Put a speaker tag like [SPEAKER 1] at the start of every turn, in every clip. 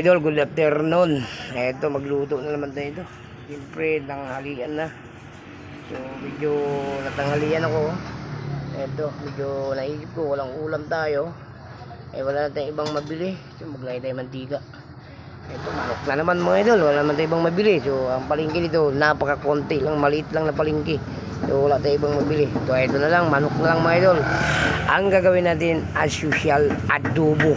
[SPEAKER 1] idol, good afternoon. Eto, magluto na naman tayo ito. Siyempre, tanghalian na. So, medyo natanghalian ako. Eto, medyo naisip ko, walang ulam tayo. Wala na tayong ibang mabili. So, maglagay tayo mantika. Eto, manok na naman mga idol. Wala naman tayong ibang mabili. So, ang palengke dito, napaka-konti lang, maliit lang na palengke. So, wala tayong ibang mabili. So, eto na lang, manok na lang mga idol. Ang gagawin natin, as usual, adobo.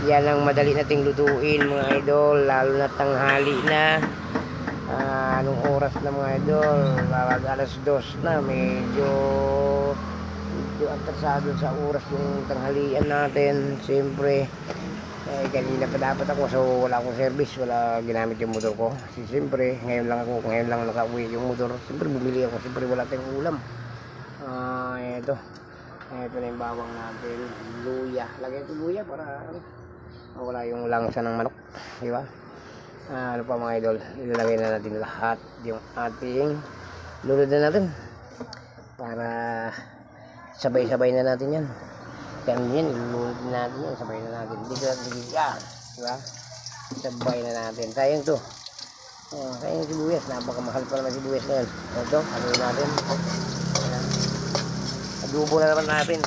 [SPEAKER 1] Yan ang madali nating lutuin mga idol, lalo na tanghali na. Anong oras na mga idol? Alas 2 na, medyo atrasado sa oras yung tanghalian natin. Siyempre, kanina pa dapat ako, so wala akong service, wala ginamit yung motor ko. Kasi siyempre, ngayon lang nakauwi yung motor. Siyempre bumili ako, siyempre wala tayong ulam. Ito na yung bawang natin, luya. Lagay ito luya para wala yung langsa ng manok, di ba? Ano pa mga idol, ilalagay na natin lahat yung ating lulod na natin para sabay-sabay na natin yan. Yan, ilulod natin yan, sabay na natin. Dito natin yan, di ba? Sabay na natin. Sayang to. Sayang sibuyas, napakamahal pa naman sibuyas na yan. Ito, haluin natin. Adobo na naman natin.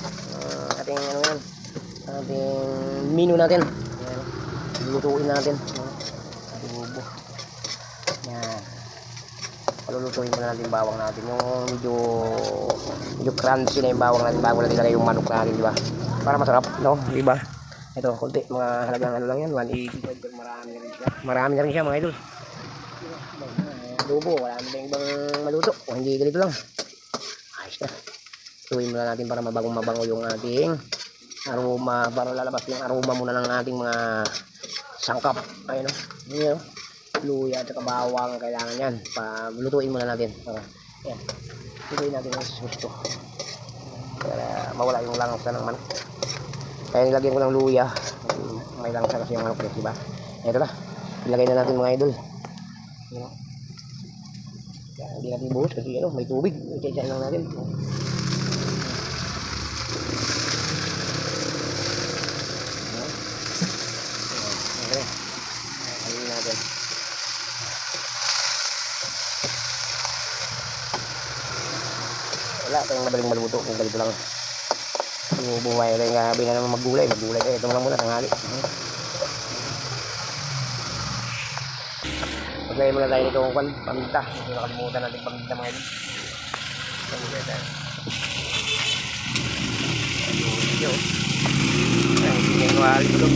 [SPEAKER 1] Ating ano yan, ating menu natin. Lulutuin natin. Adobo. Yan. Palulutuin muna natin yung bawang natin. Yung medyo crunchy na yung bawang natin bago natin ilagay yung manok natin, di ba? Para masarap, no? Di ba? Ito, konti. Mga halagang ano lang yan. 180. Marami na rin siya mga idol. Adobo. Wala na tayong ibang maluto. O hindi ganito lang. Ayos na. Lutuin muna natin para mabango yung ating aroma. Para lalabas yung aroma muna ng ating mga sangkap. Ayun o. Yun o. Luya at saka bawang. Kailangan yan. Lutuin muna natin. Yan. Lutuin natin ang gusto. Para mawala yung langsa ng manok. Kaya nilagyan ko ng luya. May langsa kasi yung manok. Diba? Ito na. Ilagay na natin mga idol. Yun o. Kaya hindi natin buhos kasi ano, may tubig. Isa-isa lang natin. Wala tayong madaling maluto kung ganito lang. Bumay rin nga na naman maggulay kayo. Ito lang muna tanghali. Maglagay muna tayo nito kung paminta. Hindi nakalimutan natin paminta mga ito. Maglagay tayo. Ayun. Ay, hindi yung wali ito.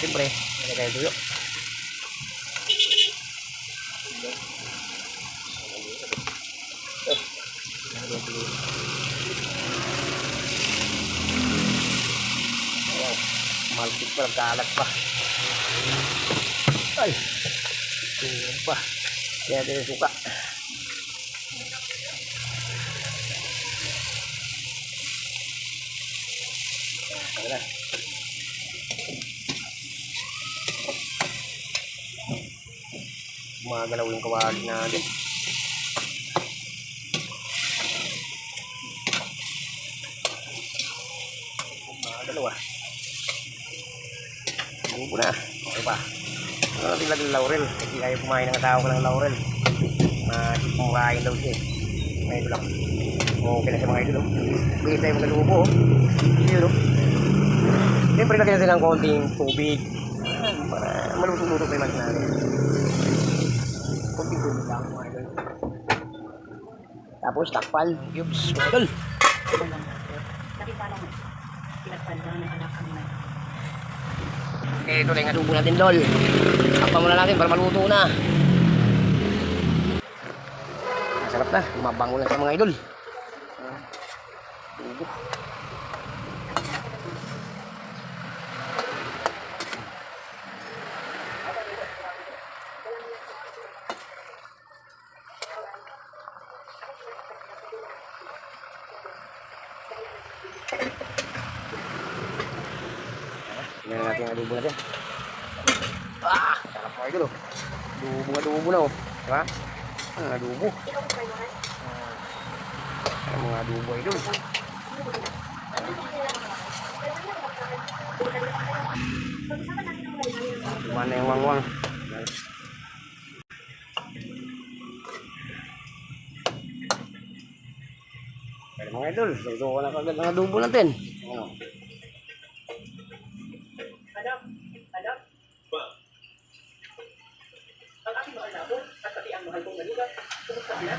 [SPEAKER 1] Siyempre, hindi tayo tuyo. Malpit pa, nagkaalat pa. Ay, tuwag pa. Kaya tayo suka. Ayan na. Magalaw yung kawali natin. Magalaw ah. Bubo na. Okay pa. Tilag ng laurel. Kasi ayaw kumain ng tao ko ng laurel. Masip kumain daw siya. Ngayon lang. Okay na siya mga idol. Bigay tayo magalubo. Yun o. Siyempre lagyan natin ng konting tubig. Para maluto-luto pa yung mas natin. Konting tubig lang mga idol. Tapos takpal. Yubs mga idol. Okay, ito lang yung adobo natin dol. Takpan muna natin para maluto na. Masarap na. Mabango lang sa mga idol. Adobo. Tingnan natin ang adobo natin. Sarap mga idol. Adobo na o. Diba? Ang adobo. Ang mga adobo idol. Mana yung wangwang. Pero mga idol, luto ko na kagad ang adobo natin. Oh.
[SPEAKER 2] Ang aking mahal na ako at pati ang mahal kong nalugat, kumusta sila?